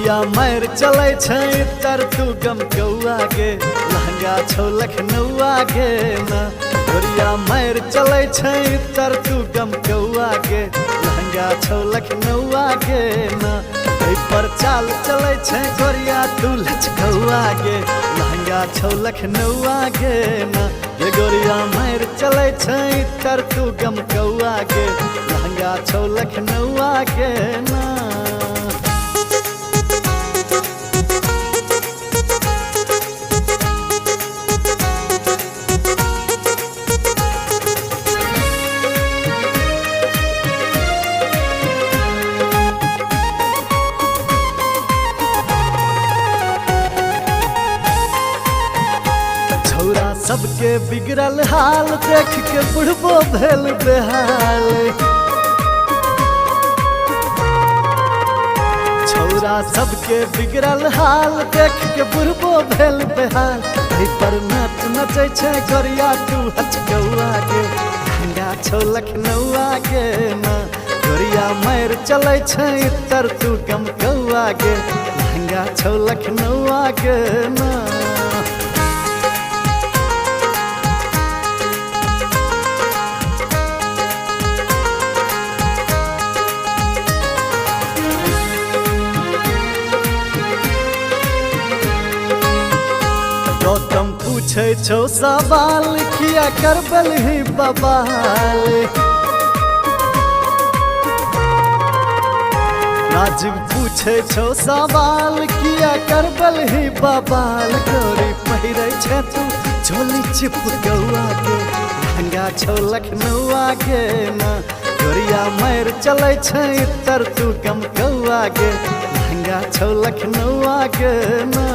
गोरिया मार चले छै तर तू गम कौआ गे लहंगा छौ लखनऊआ गे ना। गोरिया मार चले छै तर तू गम कौआ गे लहंगा छौ लखनऊआ गे ना। पर चाल चले छै गोरिया तू लचकौआ गे लहंगा छौ लखनऊआ गे ना। ये गोरिया मार चले छै तर तू गम कौआ गे लहंगा छौ लखनऊआ गे ना। सबके बिगड़ल हाल देख के बुढ़बो भेल बेहाल। छौरा सबके बिगड़ल हाल देख के बुढ़बो भेल बेहाल। पर नाच नचे छै गोरिया तू हचकौआ गे लहंगा छौ लखनऊआ गे ना। गोरिया मार चले छै तर तू गम कौआ गे लहंगा छौ लखनऊआ गे ना। गौतम पूछे छौ सवाल किया करबल ही बवाल। नाजिम पूछे छौ सवाल किया करबल ही बवाल। गोरी पहिरे छै तू झोली चिपकौआ गे लहंगा छौ लखनऊआ गे ना। गोरिया मार चले छै तर तू गम कौआ गे लहंगा छौ लखनऊआ गे ना।